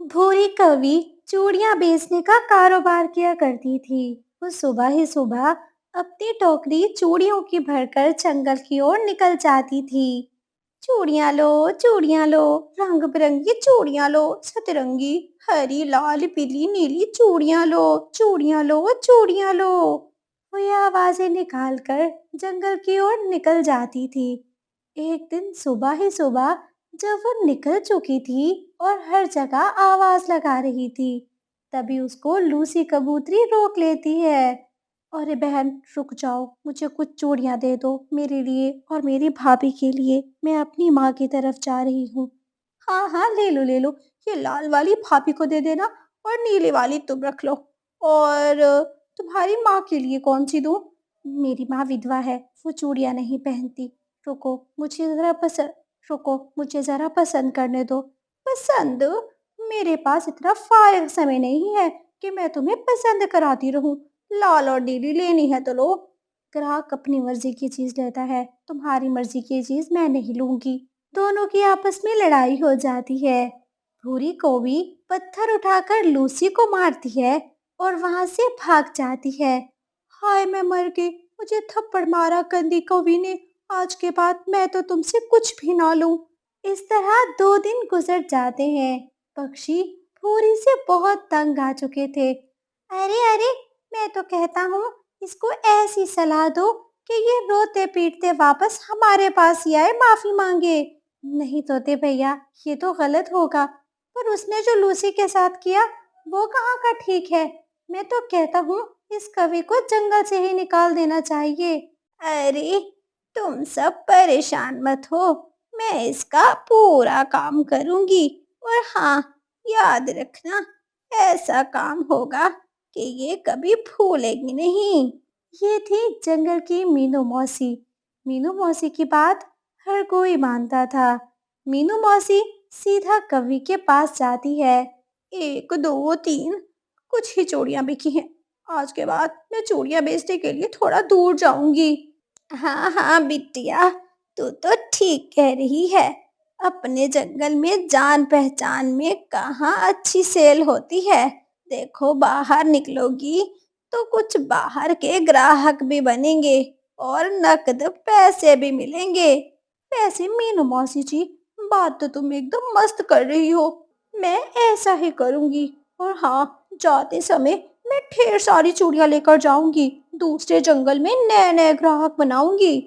भूरी कवि चूड़ियां बेचने का कारोबार किया करती थी। वो सुबह ही सुबह अपनी टोकरी चूड़ियों की भरकर जंगल की ओर निकल जाती थी। चूड़ियां लो, रंग बिरंगी चूड़ियां लो, सतरंगी, हरी, लाल, पीली, नीली चूड़ियां लो, चूड़ियां लो। वो ये आवाजें निकालकर जंगल की ओर निकल जाती थी। एक दिन सुबह ही सुबह जब वो निकल चुकी थी और हर जगह आवाज लगा रही थी, तभी उसको लूसी कबूतरी रोक लेती है। अरे बहन, रुक जाओ, मुझे कुछ चूड़ियां दे दो मेरे लिए और मेरी भाभी के लिए। मैं अपनी माँ की तरफ जा रही हूँ। हाँ हाँ, ले लो ले लो। ये लाल वाली भाभी को दे देना और नीली वाली तुम रख लो। और तुम्हारी माँ के लिए कौन सी दूँ? मेरी माँ विधवा है, वो चूड़ियां नहीं पहनती। रुको, मुझे ज़रा पसंद रुको, मुझे ज़रा पसंद करने दो। पसंद? मेरे पास इतना फारिग समय नहीं है कि मैं तुम्हें पसंद कराती रहूं। लाल और नीली लेनी है तो लो। ग्राहक अपनी मर्जी की चीज लेता है, तुम्हारी मर्जी की चीज मैं नहीं लूंगी। दोनों की आपस में लड़ाई हो जाती है। भूरी कौवी पत्थर उठाकर लूसी को मारती है और वहां से भाग जाती है। हाय, मैं मर गई, मुझे थप्पड़ मारा गंदी कौवी ने। आज के बाद मैं तो तुमसे कुछ भी ना लूं। इस तरह 2 दिन गुजर जाते हैं। पक्षी भूरी से बहुत तंग आ चुके थे। अरे अरे, मैं तो कहता हूँ इसको ऐसी सलाह दो कि ये रोते पीटते वापस हमारे पास ही आए माफी मांगे। नहीं तोते भैया, ये तो गलत होगा। पर उसने जो लूसी के साथ किया वो कहाँ का ठीक है। मैं तो कहता हूँ इस कवि को जंगल से ही निकाल देना चाहिए। अरे, तुम सब परेशान मत हो, मैं इसका पूरा काम करूंगी। और हाँ, याद रखना, ऐसा काम होगा कि ये कभी भूलेगी नहीं। ये थी जंगल की मीनू मौसी। मीनू मौसी की बात हर कोई मानता था। मीनू मौसी सीधा कवि के पास जाती है। 1 2 3 कुछ ही चूड़ियां बिकी हैं। आज के बाद मैं चूड़ियां बेचने के लिए थोड़ा दूर जाऊंगी। हाँ हाँ बिटिया, तू तो ठीक कह रही है। अपने जंगल में जान पहचान में कहाँ अच्छी सेल होती है। देखो, बाहर निकलोगी तो कुछ बाहर के ग्राहक भी बनेंगे और नकद पैसे भी मिलेंगे। वैसे मीनू मौसी जी, बात तो तुम एकदम मस्त कर रही हो। मैं ऐसा ही करूंगी। और हाँ, जाते समय मैं ढेर सारी चूड़ियां लेकर जाऊंगी। दूसरे जंगल में नए नए ग्राहक बनाऊंगी।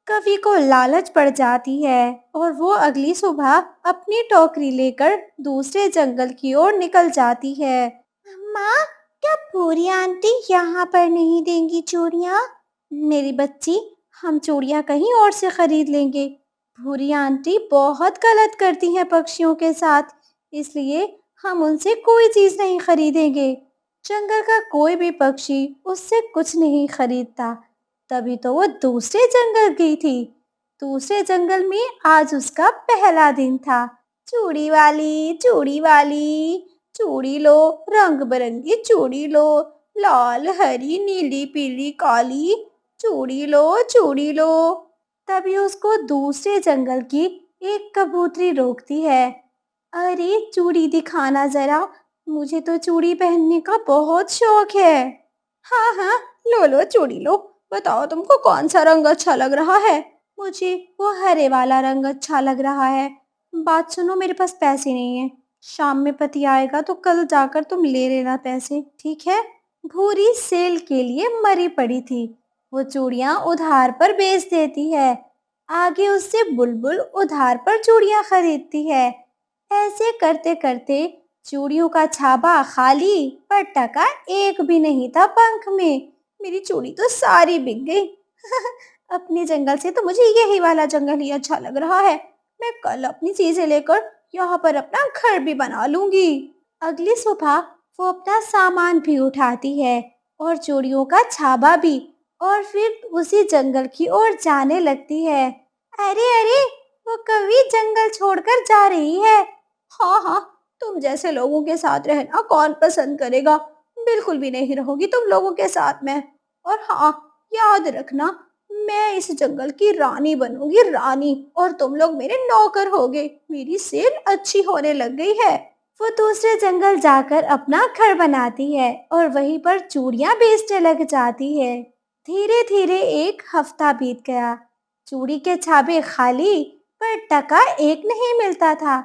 कवि को लालच पड़ जाती है और वो अगली सुबह अपनी टोकरी लेकर दूसरे जंगल की ओर निकल जाती है। माँ, क्या भूरी आंटी यहाँ पर नहीं देंगी चूड़ियाँ? मेरी बच्ची, हम चूड़ियाँ कहीं और से खरीद लेंगे। भूरी आंटी बहुत गलत करती हैं पक्षियों के साथ, इसलिए हम उनसे कोई चीज़ नहीं खरीदेंगे। जंगल का कोई भी पक्षी उससे कुछ नहीं खरीदता। तभी तो वो दूसरे जंगल गई थी। दूसरे जंगल में आज उसका पहला दिन था। चूड़ी वाली, चूड़ी लो, रंग बिरंगी चूड़ी लो, लाल, हरी, नीली, पीली, काली, चूड़ी लो। तभी उसको दूसरे जंगल की एक कबूतरी रोकती है। अरे चूड़ी दिखाना जरा, मुझे तो चूड़ी पहनने का बहुत शौक है। हाँ हाँ, लो लो चूड़ी लो। बताओ तुमको कौन सा रंग अच्छा लग रहा है? मुझे वो हरे वाला रंग अच्छा लग रहा है। बात सुनो, मेरे पास पैसे नहीं है। शाम में पति आएगा तो कल जाकर तुम ले लेना पैसे, ठीक है? भूरी सेल के लिए मरी पड़ी थी। वो चूड़ियां उधार पर बेच देती है। आगे उससे बुलबुल उधार पर चूड़ियां खरीदती है। ऐसे करते करते चूड़ियों का छाबा खाली, पर टका एक भी नहीं था पंख में। मेरी चूड़ी तो सारी बिक गई। अपने जंगल से तो मुझे यही वाला जंगल ही अच्छा लग रहा है। मैं कल अपनी चीजें लेकर यहाँ पर अपना घर भी बना लूंगी। अगली सुबह वो अपना सामान भी उठाती है और चूड़ियों का छाबा भी, और फिर उसी जंगल की ओर जाने लगती है। अरे अरे, वो कवि जंगल छोड़कर जा रही है। हाँ हाँ, तुम जैसे लोगों के साथ रहना कौन पसंद करेगा। बिल्कुल भी नहीं रहोगी तुम लोगों के साथ में। और हाँ, याद रखना, मैं इस जंगल की रानी बनूंगी, रानी, और तुम लोग मेरे नौकर होगे। मेरी सेल अच्छी होने लग गई है। वो दूसरे जंगल जाकर अपना घर बनाती है और वहीं पर चूड़ियां बेचने लग जाती है। धीरे धीरे एक हफ्ता बीत गया। चूड़ी के छाबे खाली, पर टका एक नहीं मिलता था।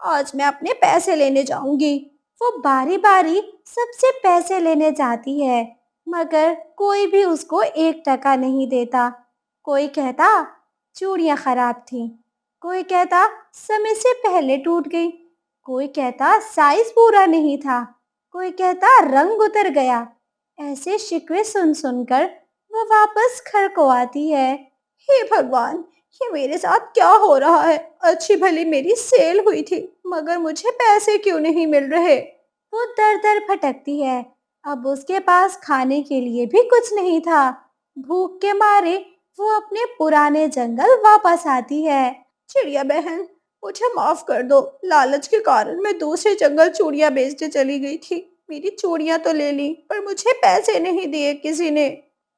आज मैं अपने पैसे लेने जाऊंगी। वो बारी बारी सबसे पैसे लेने जाती है, मगर कोई भी उसको एक टका नहीं देता। कोई कहता चूड़ियां खराब थीं, कोई कहता समय से पहले टूट गई, कोई कहता साइज पूरा नहीं था, कोई कहता रंग उतर गया। ऐसे शिकवे सुन सुनकर वो वापस घर को आती है। हे भगवान, ये मेरे साथ क्या हो रहा है? अच्छी भली मेरी सेल हुई थी, मगर मुझे पैसे क्यों नहीं मिल रहे? वो दर दर भटकती है। अब उसके पास खाने के लिए भी कुछ नहीं था। भूख के मारे वो अपने पुराने जंगल वापस आती है। चिड़िया बहन, मुझे माफ कर दो। लालच के कारण मैं दूसरे जंगल चूड़ियां बेचने चली गई थी। मेरी चूड़ियां तो ले ली, पर मुझे पैसे नहीं दिए किसी ने।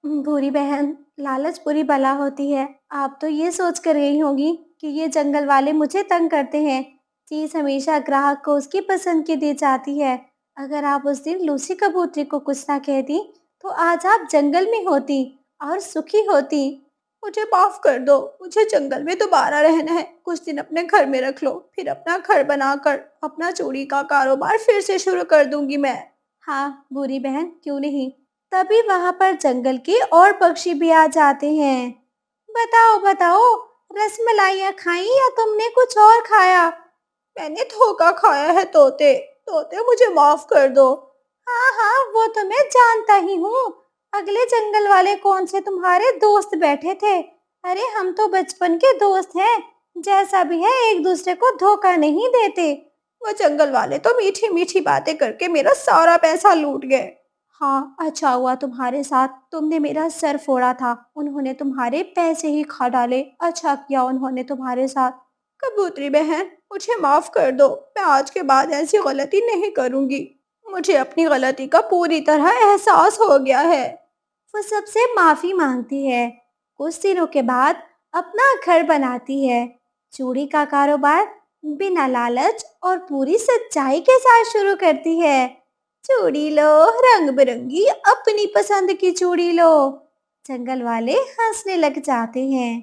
भूरी बहन, लालच बुरी बला होती है। आप तो ये सोच कर गई होगी कि ये जंगल वाले मुझे तंग करते हैं। चीज हमेशा ग्राहक को उसकी पसंद की दी जाती है। अगर आप उस दिन लूसी कबूतरी को कुछ ना कहती, तो आज आप जंगल में होती और सुखी होती। मुझे माफ कर दो। मुझे जंगल में दोबारा रहना है। कुछ दिन अपने घर में रख लो, फिर अपना घर बनाकर अपना चूड़ी का कारोबार फिर से शुरू कर दूंगी मैं। हाँ बुरी बहन, क्यों नहीं। तभी वहां पर जंगल के और पक्षी भी आ जाते हैं। बताओ बताओ, रसमलाइयाँ खाई या तुमने कुछ और खाया? मैंने धोखा खाया है तोते। तोते, मुझे माफ कर दो। हाँ हाँ, वो तो मैं जानता ही हूँ। अगले जंगल वाले कौन से तुम्हारे दोस्त बैठे थे? अरे हम तो बचपन के दोस्त हैं। जैसा भी है, एक दूसरे को धोखा नहीं देते। वो जंगल वाले तो मीठी मीठी बातें करके मेरा सारा पैसा लूट गए। हाँ, अच्छा हुआ तुम्हारे साथ। तुमने मेरा सर फोड़ा था, उन्होंने तुम्हारे पैसे ही खा डाले। अच्छा किया उन्होंने तुम्हारे साथ। कबूतरी बहन, मुझे माफ कर दो। मैं आज के बाद ऐसी गलती नहीं करूंगी। मुझे अपनी गलती का पूरी तरह एहसास हो गया है। वो सबसे माफी मांगती है। कुछ दिनों के बाद अपना घर बनाती है। चूड़ी का कारोबार बिना लालच और पूरी सच्चाई के साथ शुरू करती है। चूड़ी लो, रंग बिरंगी अपनी पसंद की चूड़ी लो। जंगल वाले हंसने लग जाते हैं।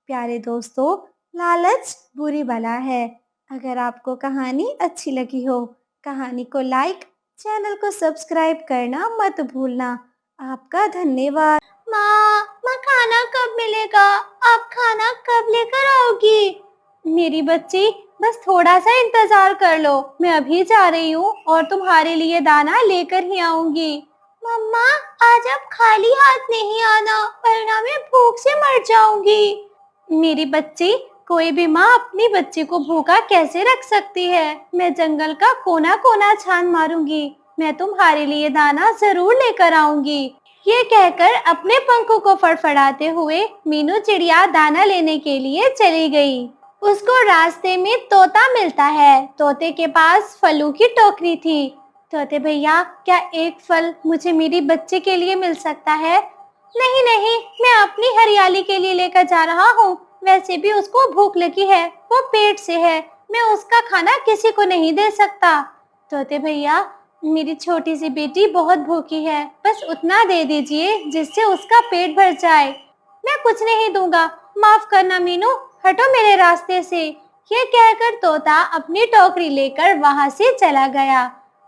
प्यारे दोस्तों, लालच बुरी बला है। अगर आपको कहानी अच्छी लगी हो, कहानी को लाइक, चैनल को सब्सक्राइब करना मत भूलना। आपका धन्यवाद। माँ खाना कब मिलेगा? आप खाना कब लेकर आओगी? मेरी बच्ची, बस थोड़ा सा इंतजार कर लो। मैं अभी जा रही हूँ और तुम्हारे लिए दाना लेकर ही आऊंगी। मम्मा, आज आप खाली हाथ नहीं आना, वरना मैं भूख से मर जाऊंगी। मेरी बच्ची, कोई भी माँ अपनी बच्ची को भूखा कैसे रख सकती है? मैं जंगल का कोना कोना छान मारूंगी। मैं तुम्हारे लिए दाना जरूर लेकर आऊंगी। ये कहकर अपने पंखों को फड़फड़ाते हुए मीनू चिड़िया दाना लेने के लिए चली गई। उसको रास्ते में तोता मिलता है। तोते के पास फलों की टोकरी थी। तोते भैया, क्या एक फल मुझे मेरी बच्ची के लिए मिल सकता है? नहीं नहीं, मैं अपनी हरियाली के लिए लेकर जा रहा हूँ। वैसे भी उसको भूख लगी है, वो पेट से है। मैं उसका खाना किसी को नहीं दे सकता। तोते भैया, मेरी छोटी सी बेटी बहुत भूखी है, बस उतना दे दीजिए जिससे उसका पेट भर जाए। मैं कुछ नहीं दूंगा। माफ करना मीनू, हटो मेरे रास्ते से। ये कहकर तोता अपनी टोकरी लेकर वहां से चला गया।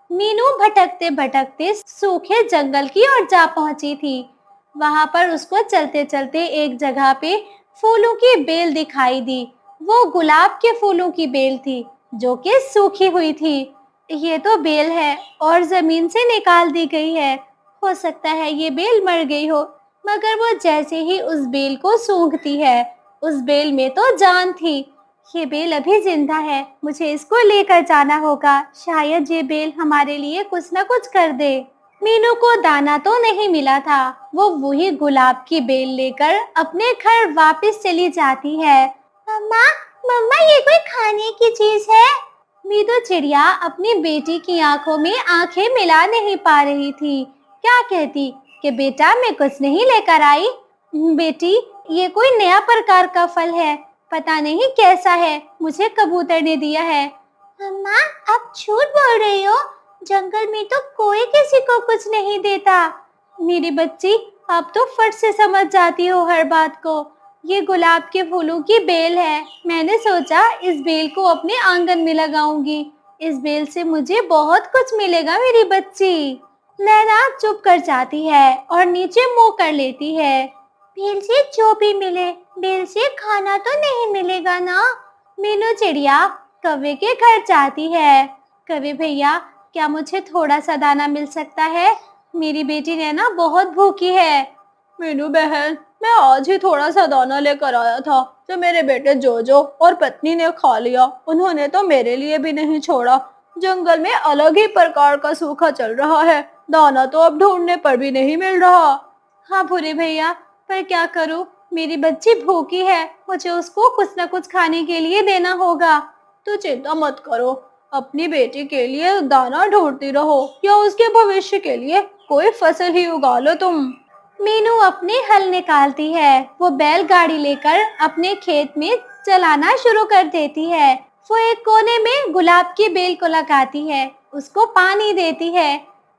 मीनू भटकते भटकते सूखे जंगल की ओर जा पहुंची थी। वहां पर उसको चलते चलते एक जगह पे फूलों की बेल दिखाई दी। वो गुलाब के फूलों की बेल थी, जो कि सूखी हुई थी। ये तो बेल है और जमीन से निकाल दी गई है। हो सकता है ये बेल मर गई हो, मगर वो जैसे ही उस बेल को सूंघती है, उस बेल में तो जान थी। ये बेल अभी जिंदा है, मुझे इसको लेकर जाना होगा। शायद ये बेल हमारे लिए कुछ न कुछ कर दे। मीनू को दाना तो नहीं मिला था। वो वही गुलाब की बेल लेकर अपने घर वापस चली जाती है। मम्मा, मम्मा, ये कोई खाने की चीज है? मीनू चिड़िया अपनी बेटी की आंखों में आंखें मिला नहीं पा रही थी। क्या कहती कि बेटा, मैं कुछ नहीं लेकर आई। बेटी, ये कोई नया प्रकार का फल है, पता नहीं कैसा है, मुझे कबूतर ने दिया है। अम्मा, आप झूठ बोल रही हो। जंगल में तो कोई किसी को कुछ नहीं देता। मेरी बच्ची, आप तो फट से समझ जाती हो हर बात को। ये गुलाब के फूलों की बेल है। मैंने सोचा इस बेल को अपने आंगन में लगाऊंगी। इस बेल से मुझे बहुत कुछ मिलेगा मेरी बच्ची। नैना चुप कर जाती है और नीचे मुंह कर लेती है। बेल से जो भी मिले, बेल से खाना तो नहीं मिलेगा ना। मीनू चिड़िया कौवे के घर जाती है। कौवे भैया, क्या मुझे थोड़ा सा दाना मिल सकता है? मेरी बेटी नैना बहुत भूखी है। मीनू बहन, मैं आज ही थोड़ा सा दाना लेकर आया था जो मेरे बेटे जोजो और पत्नी ने खा लिया। उन्होंने तो मेरे लिए भी नहीं छोड़ा। जंगल में अलग ही प्रकार का सूखा चल रहा है। दाना तो अब ढूंढने पर भी नहीं मिल रहा। हाँ भूरे भैया, पर क्या करूँ? मेरी बच्ची भूखी है। मुझे उसको कुछ न कुछ खाने के लिए देना होगा। तो चिंता मत करो, अपनी बेटी के लिए दाना ढूंढती रहो या उसके भविष्य के लिए कोई फसल ही उगा लो तुम। मीनू अपने हल निकालती है। वो बैलगाड़ी लेकर अपने खेत में चलाना शुरू कर देती है। वो एक कोने में गुलाब की बेल को लगाती है, उसको पानी देती है।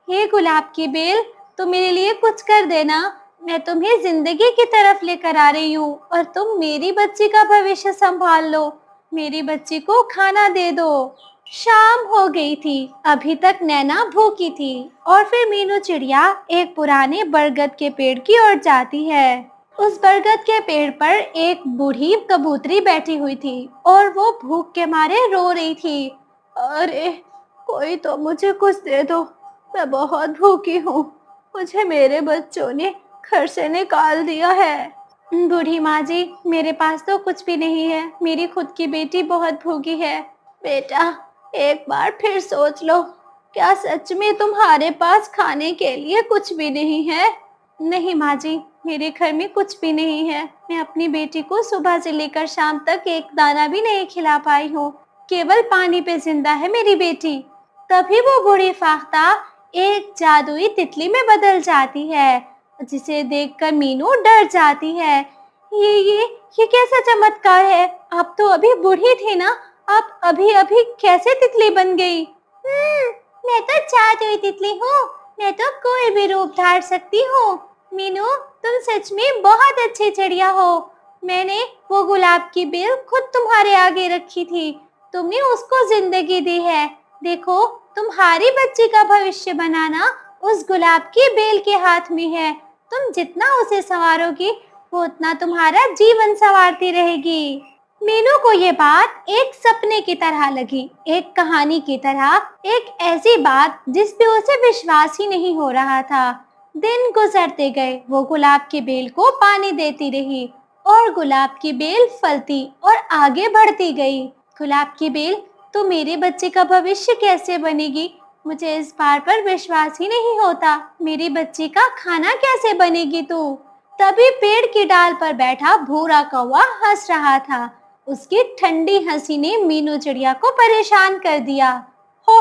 हे गुलाब की बेल, तुम मेरे लिए कुछ कर देना। मैं तुम्हें जिंदगी की तरफ लेकर आ रही हूँ और तुम मेरी बच्ची का भविष्य संभाल लो। मेरी बच्ची को खाना दे दो। शाम हो गई थी। अभी तक नैना भूखी थी और फिर मीनू चिड़िया एक पुराने बरगद के पेड़ की ओर जाती है। उस बरगद के पेड़ पर एक बूढ़ी कबूतरी बैठी हुई थी और वो भूख के मारे रो रही थी। अरे, कोई तो मुझे कुछ दे दो, मैं बहुत भूखी हूँ। मुझे मेरे बच्चों ने घर से निकाल दिया है। बूढ़ी माँ जी, मेरे पास तो कुछ भी नहीं है। मेरी खुद की बेटी बहुत भूखी है। बेटा, एक बार फिर सोच लो, क्या सच में तुम्हारे पास खाने के लिए कुछ भी नहीं है? नहीं माँ जी, मेरे घर में कुछ भी नहीं है। मैं अपनी बेटी को सुबह से लेकर शाम तक एक दाना भी नहीं खिला पाई हूँ। केवल पानी पे जिंदा है मेरी बेटी। तभी वो बूढ़ी फाख्ता एक जादुई तितली में बदल जाती है, जिसे देखकर मीनू डर जाती है। ये कैसा चमत्कार है? आप तो अभी बूढ़ी थी ना, आप अभी अभी कैसे तितली बन गई? मैं तो जादुई तितली हूँ। मैं तो कोई भी रूप धार सकती हूँ। मीनू, तुम सच में बहुत अच्छी चिड़िया हो। मैंने वो गुलाब की बेल खुद तुम्हारे आगे रखी थी। तुमने उसको जिंदगी दी है। देखो, तुम्हारी बच्ची का भविष्य बनाना उस गुलाब की बेल के हाथ में है। तुम जितना उसे संवारोगी, वो उतना तुम्हारा जीवन संवारती रहेगी। मीनू को ये बात एक सपने की तरह लगी, एक कहानी की तरह, एक ऐसी बात जिस पे उसे विश्वास ही नहीं हो रहा था। दिन गुजरते गए, वो गुलाब की बेल को पानी देती रही और गुलाब की बेल फलती और आगे बढ़ती गई। गुलाब की बेल, तो मेरे बच्चे का भविष्य कैसे बनेगी? मुझे इस बात पर विश्वास ही नहीं होता। मेरी बच्ची का खाना कैसे बनेगी तू? तभी पेड़ की डाल पर बैठा भूरा कौवा हंस रहा था। उसकी ठंडी हंसी ने मीनू चिड़िया को परेशान कर दिया। हो,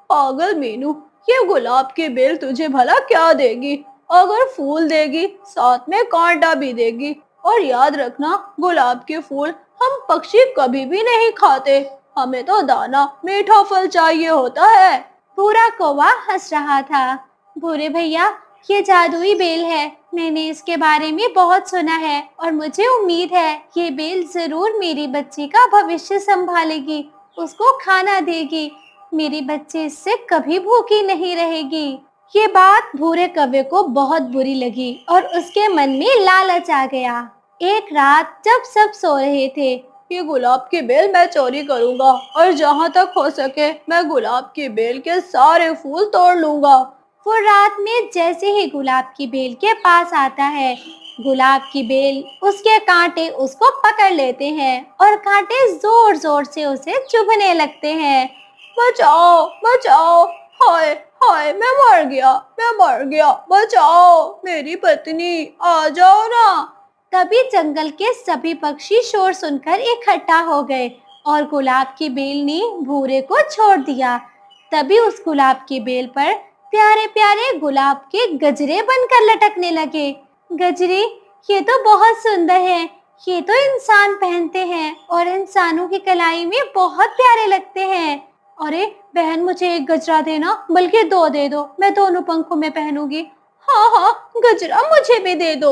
पागल मीनू, ये गुलाब की बेल तुझे भला क्या देगी? अगर फूल देगी, साथ में कांटा भी देगी। और याद रखना, गुलाब के फूल हम पक्षी कभी भी नहीं खाते। हमें तो दाना, मीठा फल चाहिए होता है। भूरा कौवा हंस रहा था। भूरे भैया, ये जादुई बेल है। मैंने इसके बारे में बहुत सुना है और मुझे उम्मीद है ये बेल जरूर मेरी बच्ची का भविष्य संभालेगी, उसको खाना देगी। मेरी बच्ची इससे कभी भूखी नहीं रहेगी। ये बात भूरे कौवे को बहुत बुरी लगी और उसके मन में लालच आ गया। एक रात जब सब सो रहे थे, ये गुलाब की बेल मैं चोरी करूंगा और जहाँ तक हो सके मैं गुलाब की बेल के सारे फूल तोड़ लूंगा। वो रात में जैसे ही गुलाब की बेल के पास आता है, गुलाब की बेल, उसके कांटे उसको पकड़ लेते हैं और कांटे जोर जोर से उसे चुभने लगते हैं। बचाओ, बचाओ, हाय हाय, मैं मर गया, बचाओ मेरी पत्नी, आ जाओ ना। तभी जंगल के सभी पक्षी शोर सुनकर इकट्ठा हो गए और गुलाब की बेल ने भूरे को छोड़ दिया। तभी उस गुलाब की बेल पर प्यारे प्यारे गुलाब के गजरे बनकर लटकने लगे। गजरे, ये तो बहुत सुंदर है। ये तो इंसान पहनते हैं और इंसानों की कलाई में बहुत प्यारे लगते हैं। अरे बहन, मुझे एक गजरा देना, बल्कि दो दे दो, मैं दोनों पंखों में पहनूंगी। हाँ हाँ, गजरा मुझे भी दे दो।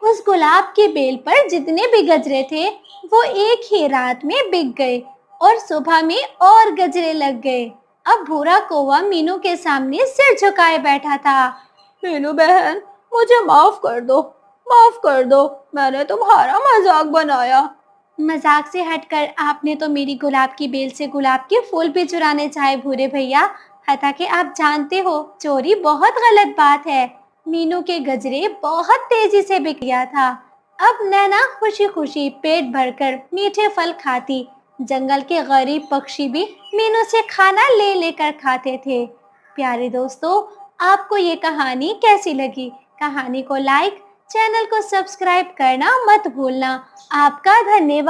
उस गुलाब के बेल पर जितने भी गजरे थे वो एक ही रात में बिक गए और सुबह में और गजरे लग गए। अब भूरा कौवा मीनू के सामने सिर झुकाए बैठा था। मीनू बहन, मुझे माफ कर दो, मैंने तुम्हारा मजाक बनाया। मजाक से हटकर आपने तो मेरी गुलाब की बेल से गुलाब के फूल भी चुराने चाहे भूरे भैया। हालांकि आप जानते हो चोरी बहुत गलत बात है। मीनू के गजरे बहुत तेजी से बिक गया था। अब नैना खुशी खुशी पेट भरकर मीठे फल खाती। जंगल के गरीब पक्षी भी मीनू से खाना ले लेकर खाते थे। प्यारे दोस्तों, आपको ये कहानी कैसी लगी? कहानी को लाइक, चैनल को सब्सक्राइब करना मत भूलना। आपका धन्यवाद।